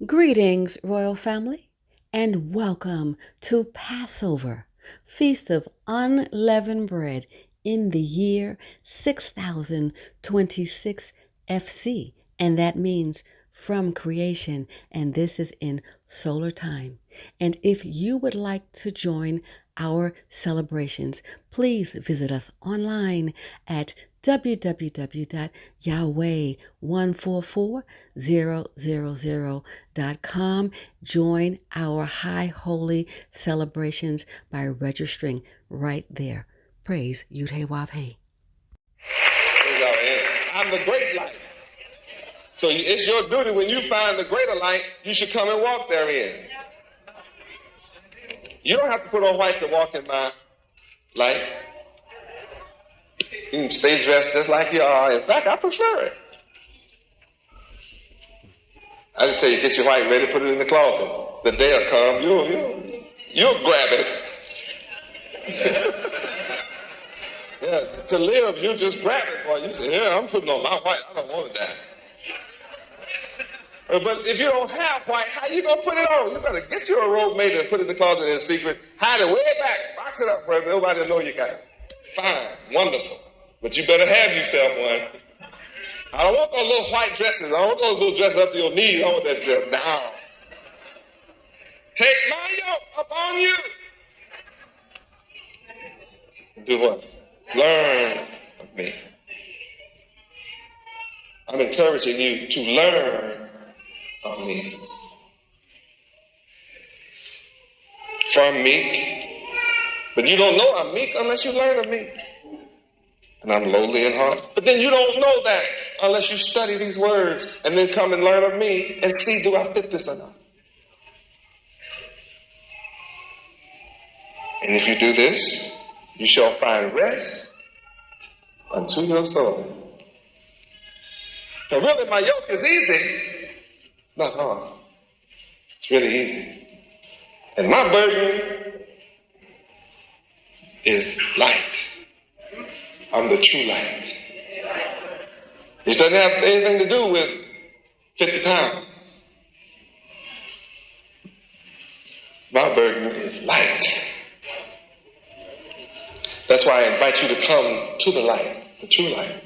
Greetings, royal family, and welcome to Passover, Feast of Unleavened Bread in the year 6026 FC, and that means from creation, and this is in solar time. And if you would like to join our celebrations, please visit us online at www.yahweh144000.com. Join our high holy celebrations by registering right there. Praise Yud-Heh-Wav-Heh. I'm the great light. So it's your duty when you find the greater light, you should come and walk therein. You don't have to put on white to walk in my light. You can stay dressed just like you are. In fact, I prefer it. I just tell you, get your white ready, put it in the closet. The day will come, you'll grab it. Yeah, to live, you just grab it. Boy, you say, yeah, I'm putting on my white. I don't want to die. But if you don't have white, how you going to put it on? You better get you a robe made and put it in the closet in secret. Hide it way back. Box it up where nobody will know you got it. Fine. Wonderful. But you better have yourself one. I don't want those little white dresses. I don't want those little dresses up to your knees. I want that dress down. Take my yoke upon you. Do what? Learn of me. I'm encouraging you to learn of me. For I'm meek. But you don't know I'm meek unless you learn of me. And I'm lowly in heart. But then you don't know that unless you study these words and then come and learn of me and see, do I fit this or not? And if you do this, you shall find rest unto your soul. So really, my yoke is easy. It's not hard. It's really easy. And my burden is light. I'm the true light. This doesn't have anything to do with 50 pounds. My burden is light. That's why I invite you to come to the light, the true light.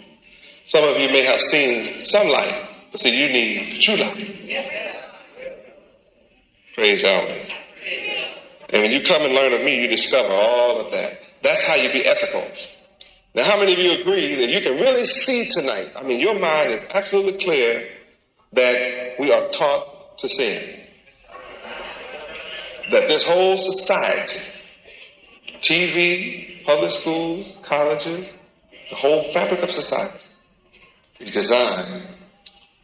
Some of you may have seen some light, but see, you need the true light. Praise Yahweh. And when you come and learn of me, you discover all of that. That's how you be ethical. Now, how many of you agree that you can really see tonight? I mean, your mind is absolutely clear that we are taught to sin. That this whole society, TV, public schools, colleges, the whole fabric of society is designed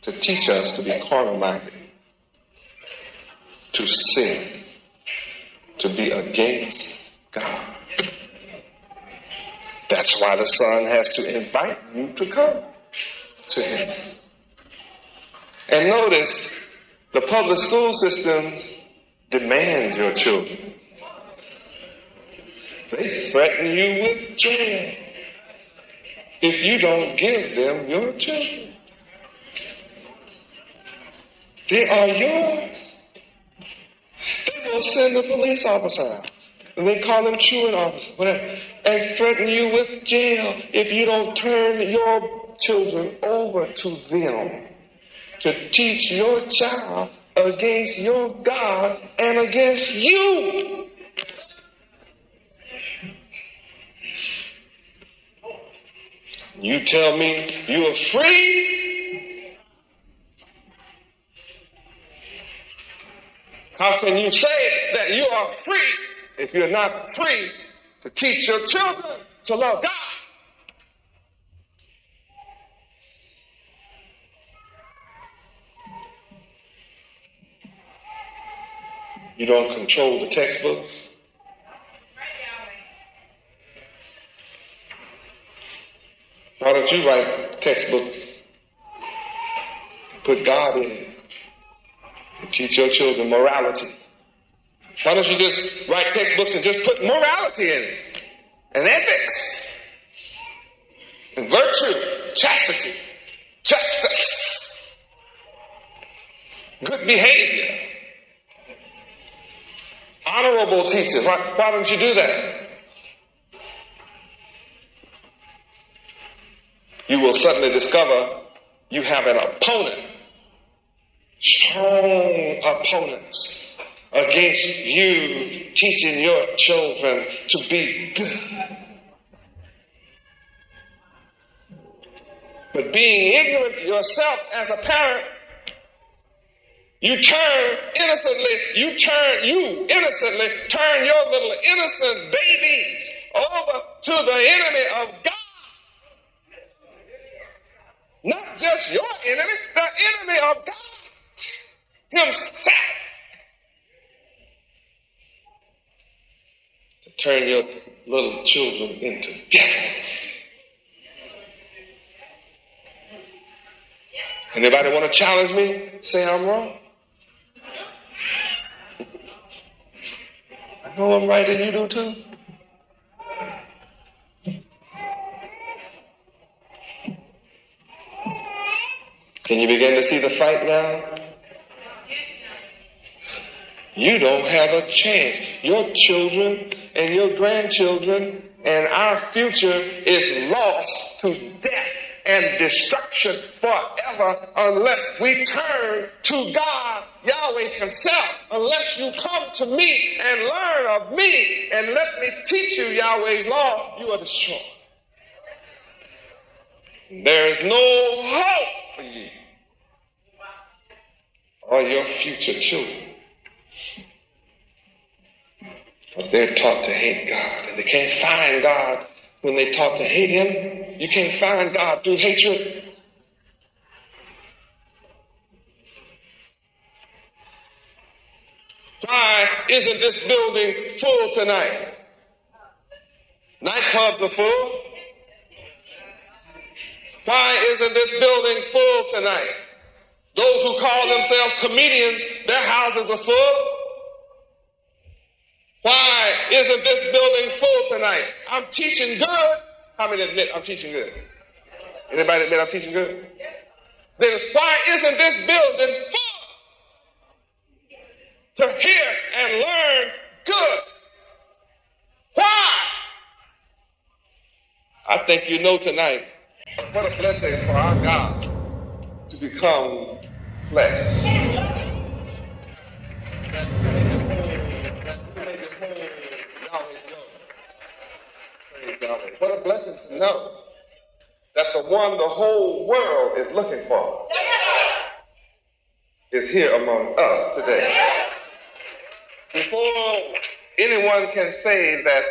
to teach us to be carnal-minded, to sin, to be against God. That's why the Son has to invite you to come to Him. And notice, the public school systems demand your children. They threaten you with jail if you don't give them your children. They are yours. They will send a police officer out, and they call them truant officers, whatever, and threaten you with jail if you don't turn your children over to them to teach your child against your God and against you. You tell me you are free? How can you say that you are free if you're not free to teach your children to love God? You don't control the textbooks. Why don't you write textbooks and put God in it and teach your children morality? Why don't you just write textbooks and just put morality in it and ethics and virtue, chastity, justice? good behavior, honorable teaching. Why don't you do that? You will suddenly discover you have an opponent, strong opponents against you teaching your children to be good. But being ignorant yourself as a parent, you innocently turn your little innocent babies over to the enemy of God. Not just your enemy, the enemy of God himself. To turn your little children into devils. Anybody want to challenge me? Say I'm wrong. I know I'm right and you do too. Can you begin to see the fight now? You don't have a chance. Your children and your grandchildren and our future is lost to death and destruction forever unless we turn to God, Yahweh himself. Unless you come to me and learn of me and let me teach you Yahweh's law, you are destroyed. There is no hope for you or your future children. But they're taught to hate God, and they can't find God when they're taught to hate him. You can't find God through hatred. Why isn't this building full tonight? Nightclubs are full. Why isn't this building full tonight? Those who call themselves comedians, their houses are full. Why isn't this building full tonight? I'm teaching good. How many admit I'm teaching good? Anybody admit I'm teaching good? Then why isn't this building full to hear and learn good? Why? I think you know tonight, what a blessing for our God to become flesh. What a blessing to know that the one the whole world is looking for is here among us today. Before anyone can say that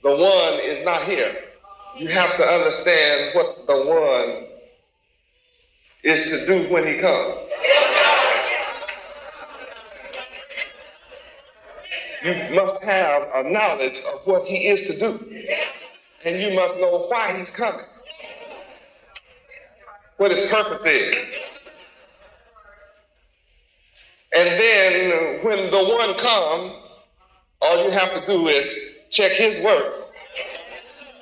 the one is not here, you have to understand what the one is to do when he comes. You must have a knowledge of what he is to do. And you must know why he's coming. What his purpose is. And then when the one comes, all you have to do is check his works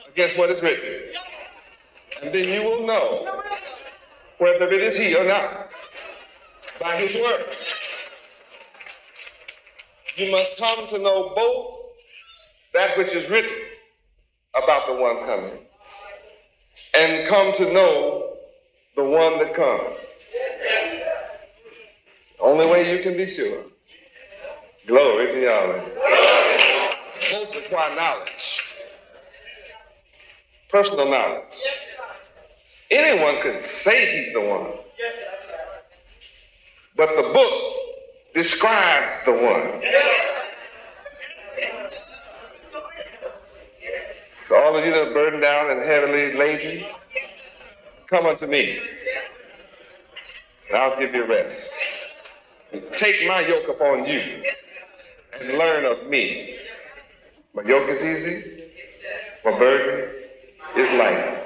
against what is written. And then you will know whether it is he or not by his works. You must come to know both that which is written about the one coming and come to know the one that comes. Only way you can be sure. Glory to Yahweh. Both require knowledge. Personal knowledge. Anyone could say he's the one. But the book describes the one. So all of you that are burdened down and heavily laden, come unto me, and I'll give you rest. Take my yoke upon you and learn of me. My yoke is easy, my burden is light.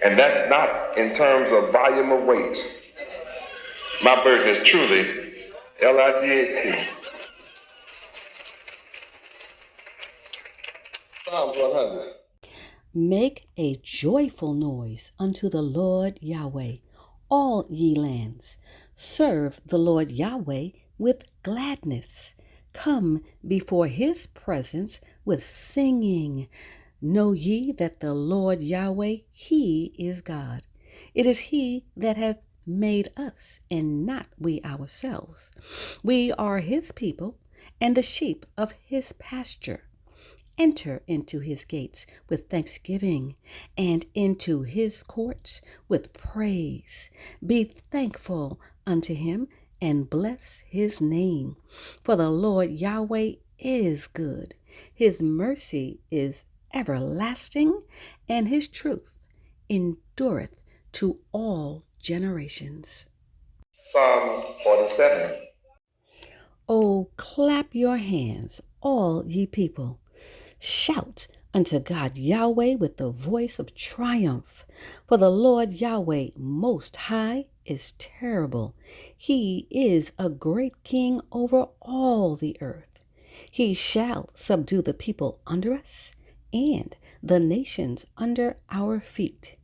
And that's not in terms of volume of weight. My burden is truly L-I-G-H-T. Psalms 100. Make a joyful noise unto the Lord Yahweh, all ye lands. Serve the Lord Yahweh with gladness. Come before his presence with singing. Know ye that the Lord Yahweh, he is God. It is he that hath made us, and not we ourselves. We are his people, and the sheep of his pasture. Enter into his gates with thanksgiving, and into his courts with praise. Be thankful unto him, and bless his name. For the Lord Yahweh is good. His mercy is everlasting, and his truth endureth to all generations. Psalms 47. Oh, clap your hands, all ye people. Shout unto God Yahweh with the voice of triumph. For the Lord Yahweh Most High is terrible. He is a great king over all the earth. He shall subdue the people under us, and the nations under our feet.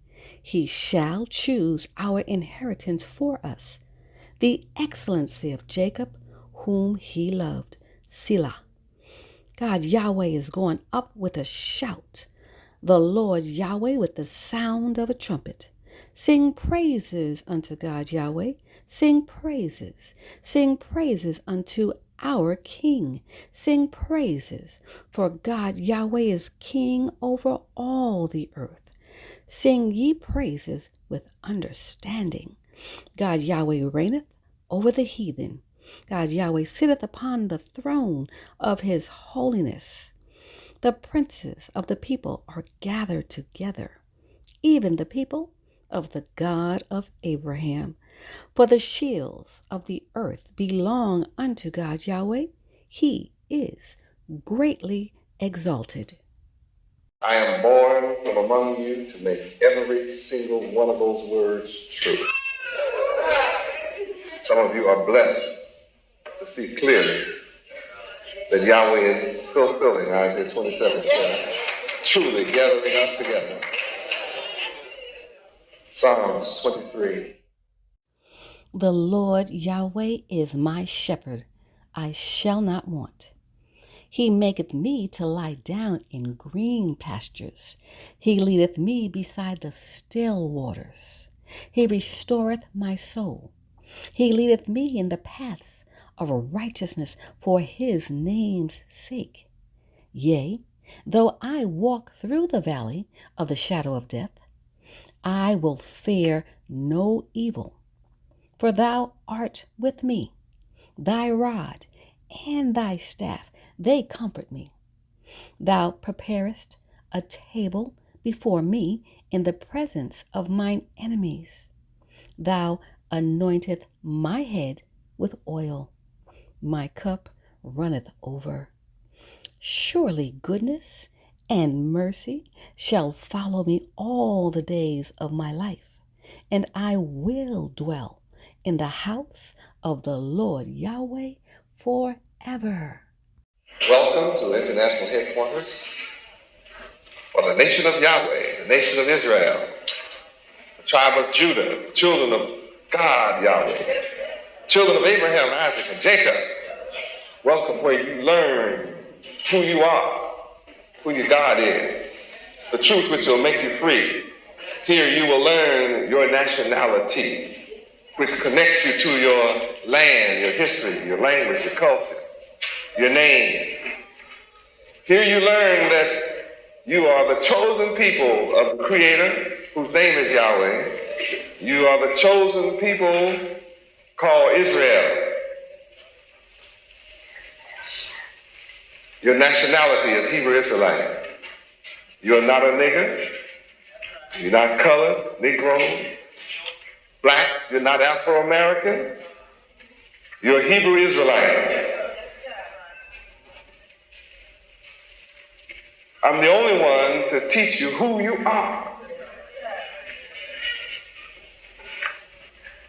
He shall choose our inheritance for us, the excellency of Jacob, whom he loved. Selah. God Yahweh is going up with a shout. The Lord Yahweh with the sound of a trumpet. Sing praises unto God Yahweh. Sing praises. Sing praises unto our King. Sing praises, for God Yahweh is King over all the earth. Sing ye praises with understanding. God Yahweh reigneth over the heathen. God Yahweh sitteth upon the throne of his holiness. The princes of the people are gathered together, even the people of the God of Abraham. For the shields of the earth belong unto God Yahweh. He is greatly exalted. I am born from among you to make every single one of those words true. Some of you are blessed to see clearly that Yahweh is fulfilling Isaiah 27:12, truly gathering us together. Psalms 23. The Lord Yahweh is my shepherd, I shall not want. He maketh me to lie down in green pastures. He leadeth me beside the still waters. He restoreth my soul. He leadeth me in the paths of righteousness for his name's sake. Yea, though I walk through the valley of the shadow of death, I will fear no evil, for thou art with me. Thy rod and thy staff, they comfort me. Thou preparest a table before me in the presence of mine enemies. Thou anointeth my head with oil. My cup runneth over. Surely goodness and mercy shall follow me all the days of my life, and I will dwell in the house of the Lord Yahweh forever. Welcome to International Headquarters for the nation of Yahweh, the nation of Israel, the tribe of Judah, the children of God Yahweh, children of Abraham, Isaac, and Jacob. Welcome where you learn who you are, who your God is, the truth which will make you free. Here you will learn your nationality, which connects you to your land, your history, your language, your culture, your name. Here you learn that you are the chosen people of the Creator, whose name is Yahweh. You are the chosen people called Israel. Your nationality is Hebrew Israelite. You're not a nigger. You're not colored, Negroes, blacks. You're not Afro-Americans. You're Hebrew Israelites. I'm the only one to teach you who you are.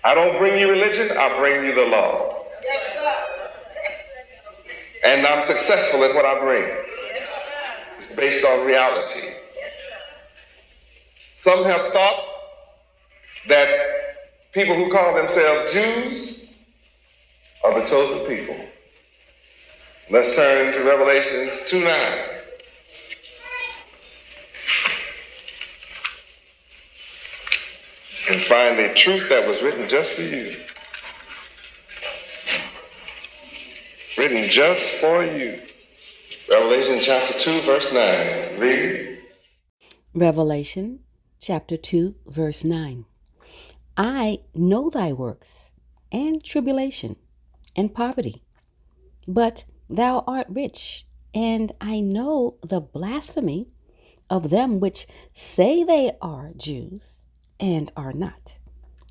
I don't bring you religion, I bring you the law. And I'm successful at what I bring. It's based on reality. Some have thought that people who call themselves Jews of the chosen people. Let's turn to Revelations 2:9. And find a truth that was written just for you. Written just for you. Revelation chapter 2, verse 9. Read. Revelation chapter 2, verse 9. I know thy works, and tribulation, and poverty, but thou art rich, and I know the blasphemy of them which say they are Jews, and are not,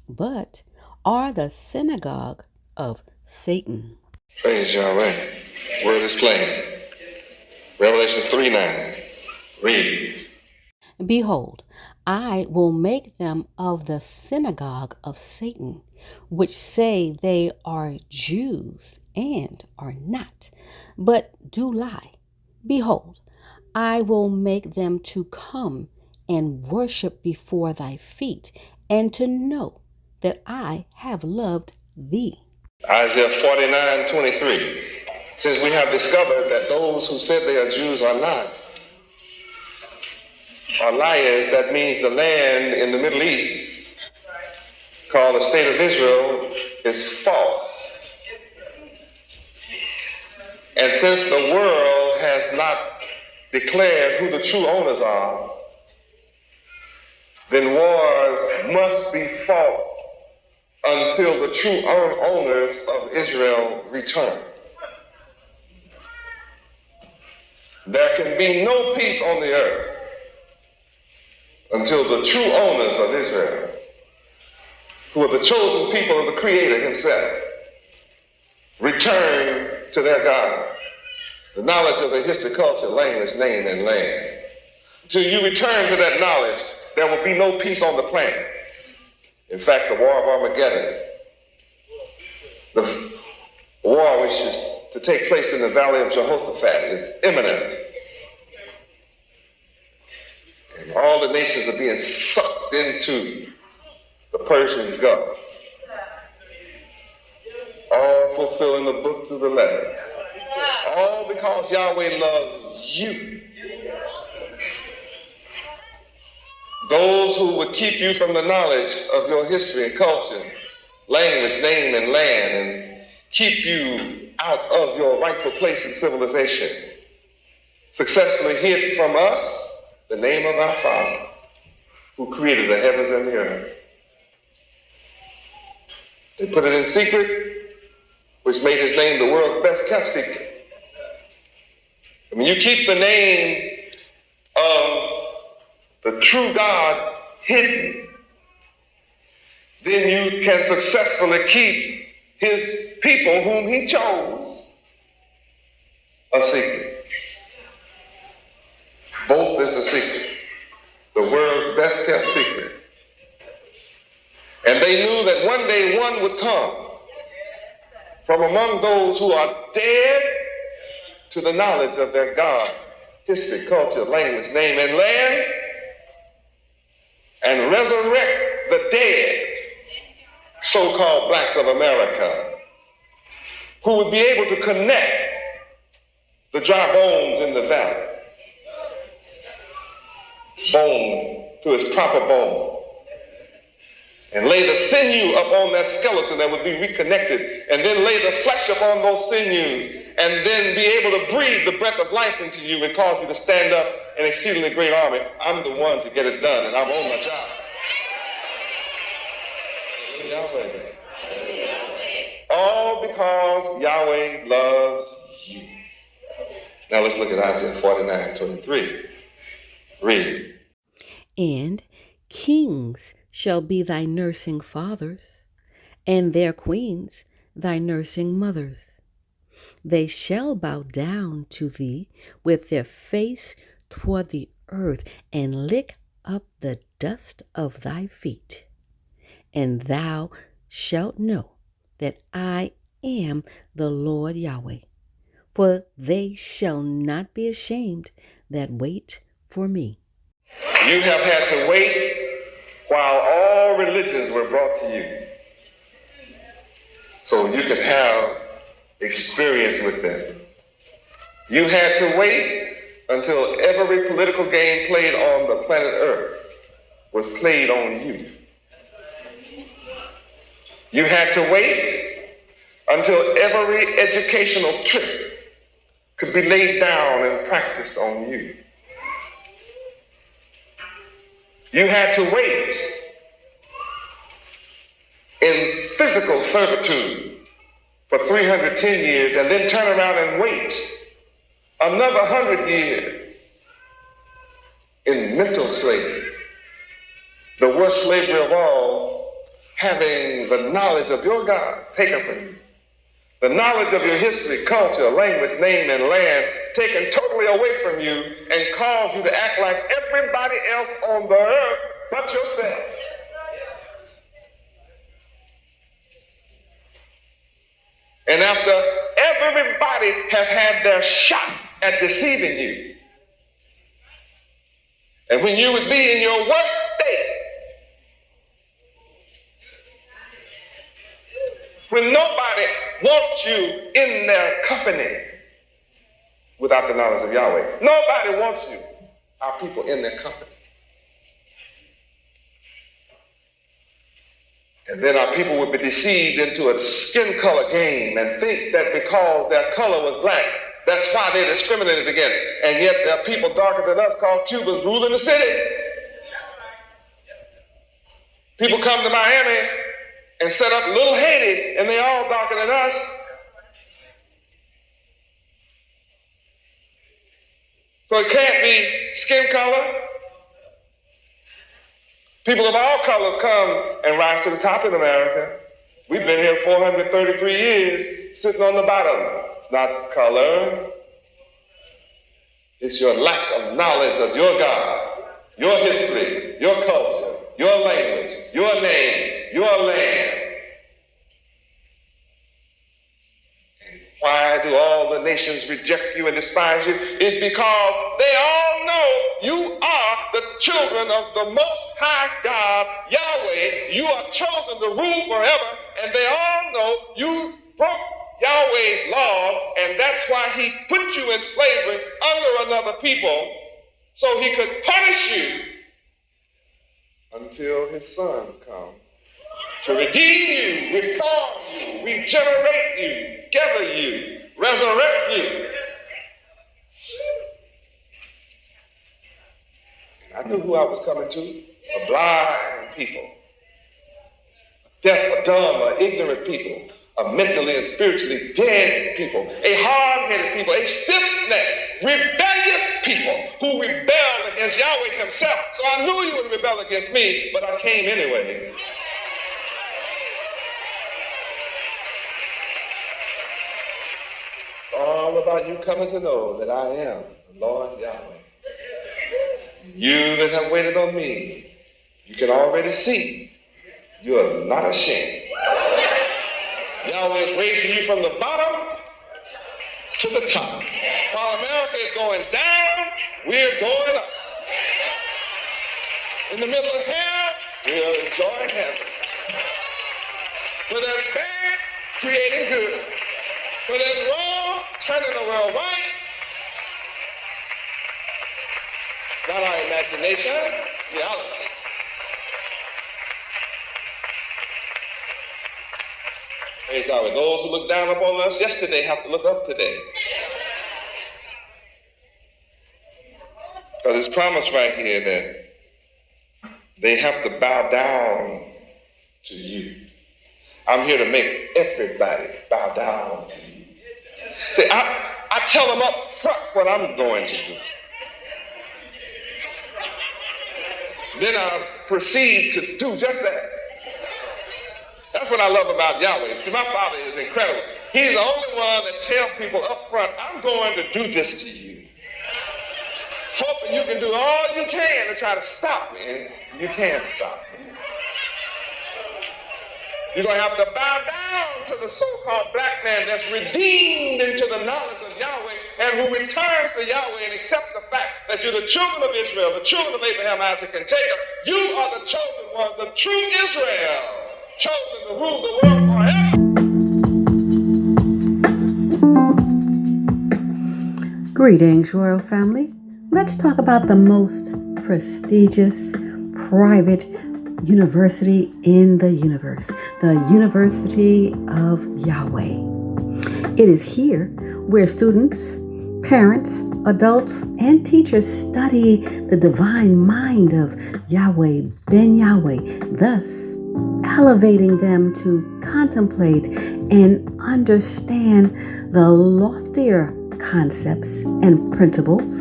but are the synagogue of Satan. Praise Yahweh. Word is plain. Revelation 3:9. Read. Behold, I will make them of the synagogue of Satan, which say they are Jews and are not, but do lie. Behold, I will make them to come and worship before thy feet, and to know that I have loved thee. Isaiah 49:23. Since we have discovered that those who said they are Jews are not, are liars, that means the land in the Middle East, called the state of Israel, is false. And since the world has not declared who the true owners are, then wars must be fought until the true owners of Israel return. There can be no peace on the earth until the true owners of Israel, who are the chosen people of the Creator himself, return to their God, the knowledge of their history, culture, language, name, and land. Until you return to that knowledge, there will be no peace on the planet. In fact, the war of Armageddon, the war which is to take place in the valley of Jehoshaphat, is imminent. And all the nations are being sucked into the Persian Gulf, all fulfilling the book to the letter. All because Yahweh loves you. Those who would keep you from the knowledge of your history and culture, language, name, and land, and keep you out of your rightful place in civilization, successfully hid from us the name of our Father, who created the heavens and the earth. They put it in secret, which made his name the world's best kept secret. I mean, you keep the name of the true God hidden, then you can successfully keep his people whom he chose a secret. Both is a secret, the world's best kept secret. And they knew that one day one would come from among those who are dead to the knowledge of their God, history, culture, language, name, and land, and resurrect the dead, so-called blacks of America, who would be able to connect the dry bones in the valley, bone to its proper bone, and lay the sinew upon that skeleton that would be reconnected, and then lay the flesh upon those sinews, and then be able to breathe the breath of life into you and cause you to stand up an exceedingly great army. I'm the one to get it done, and I'm on my job. Yahweh. All because Yahweh loves you. Now let's look at Isaiah 49:23. Read. And kings shall be thy nursing fathers, and their queens thy nursing mothers. They shall bow down to thee with their face toward the earth, and lick up the dust of thy feet. And thou shalt know that I am the Lord Yahweh, for they shall not be ashamed that wait for me. You have had to wait while all religions were brought to you, so you could have experience with them. You had to wait until every political game played on the planet Earth was played on you. You had to wait until every educational trick could be laid down and practiced on you. You had to wait in physical servitude for 310 years and then turn around and wait another 100 years in mental slavery, the worst slavery of all, having the knowledge of your God taken from you, the knowledge of your history, culture, language, name, and land taken totally away from you and cause you to act like everybody else on the earth but yourself. And after everybody has had their shot at deceiving you, and when you would be in your worst state, when nobody wants you in their company without the knowledge of Yahweh. Nobody wants you, our people, in their company. And then our people would be deceived into a skin color game and think that because their color was black, that's why they're discriminated against. And yet there are people darker than us called Cubans ruling the city. People come to Miami and set up Little Haiti, and they're all darker than us. So it can't be skin color. People of all colors come and rise to the top in America. We've been here 433 years, sitting on the bottom. It's not color. It's your lack of knowledge of your God, your history, your culture, your language, your name, your land. And why do all the nations reject you and despise you? It's because they all know you are the children of the Most High God, Yahweh. You are chosen to rule forever, and they all know you broke Yahweh's law, and that's why he put you in slavery under another people, so he could punish you until his son comes to redeem you, reform you, regenerate you, gather you, resurrect you. And I knew who I was coming to, a blind people, a deaf, a dumb, a ignorant people, a mentally and spiritually dead people, a hard-headed people, a stiff-necked, rebellious people who rebelled against Yahweh himself. So I knew you would rebel against me, but I came anyway. It's all about you coming to know that I am the Lord Yahweh. You that have waited on me, you can already see you are not ashamed. Yahweh is raising you from the bottom to the top. While America is going down, we're going up. In the middle of hell, we're enjoying heaven. Where there's bad, creating good. Where there's wrong, turning the world right. Not our imagination, reality. Praise Yahweh. Those who look down upon us yesterday have to look up today. Because it's promised right here that they have to bow down to you. I'm here to make everybody bow down to you. See, I tell them up front what I'm going to do. Then I proceed to do just that. That's what I love about Yahweh. See, my Father is incredible. He's the only one that tells people up front, I'm going to do this to you. Hoping you can do all you can to try to stop me, and you can't stop me. You're going to have to bow down to the so-called black man that's redeemed into the knowledge of Yahweh and who returns to Yahweh and accepts the fact that you're the children of Israel, the children of Abraham, Isaac, and Jacob. You are the chosen one, the true Israel, chosen to rule the world forever. Greetings, Royal Family. Let's talk about the most prestigious private university in the universe, the University of Yahweh. It is here where students, parents, adults, and teachers study the divine mind of Yahweh Ben Yahweh, thus elevating them to contemplate and understand the loftier concepts and principles,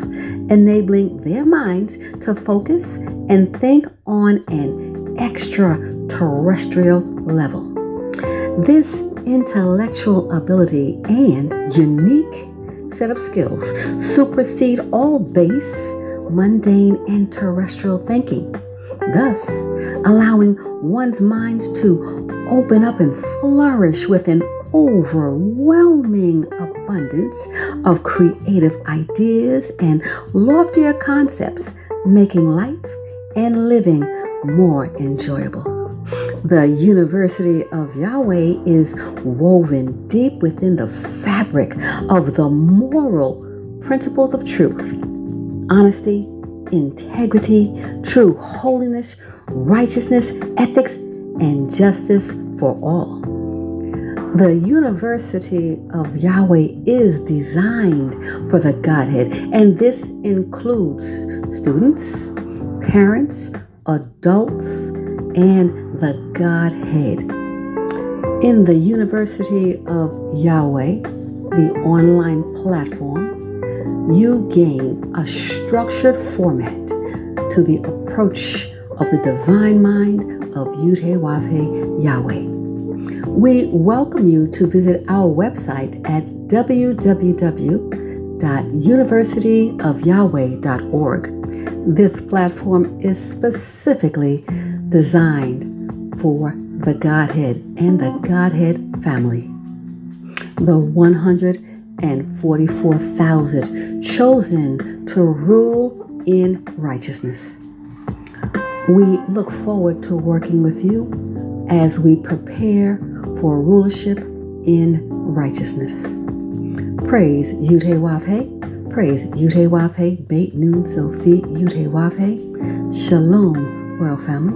enabling their minds to focus and think on an extraterrestrial level. This intellectual ability and unique set of skills supersede all base, mundane, and terrestrial thinking, thus allowing one's minds to open up and flourish with an overwhelming abundance of creative ideas and loftier concepts, making life and living more enjoyable. The University of Yahweh is woven deep within the fabric of the moral principles of truth, honesty, integrity, true holiness, righteousness, ethics, and justice for all. The University of Yahweh is designed for the Godhead, and this includes students, parents, adults, and the Godhead. In the University of Yahweh, the online platform, you gain a structured format to the approach of the divine mind of Yud-Heh-Wav-Heh Yahweh. We welcome you to visit our website at www.universityofyahweh.org. This platform is specifically designed for the Godhead and the Godhead family. The 144,000 chosen to rule in righteousness. We look forward to working with you as we prepare for rulership in righteousness. Praise Yud-Heh-Wav-Heh. Praise Yud-Heh-Wav-Heh. Beit Nun Sophie Yud-Heh-Wav-Heh. Shalom, Royal Family.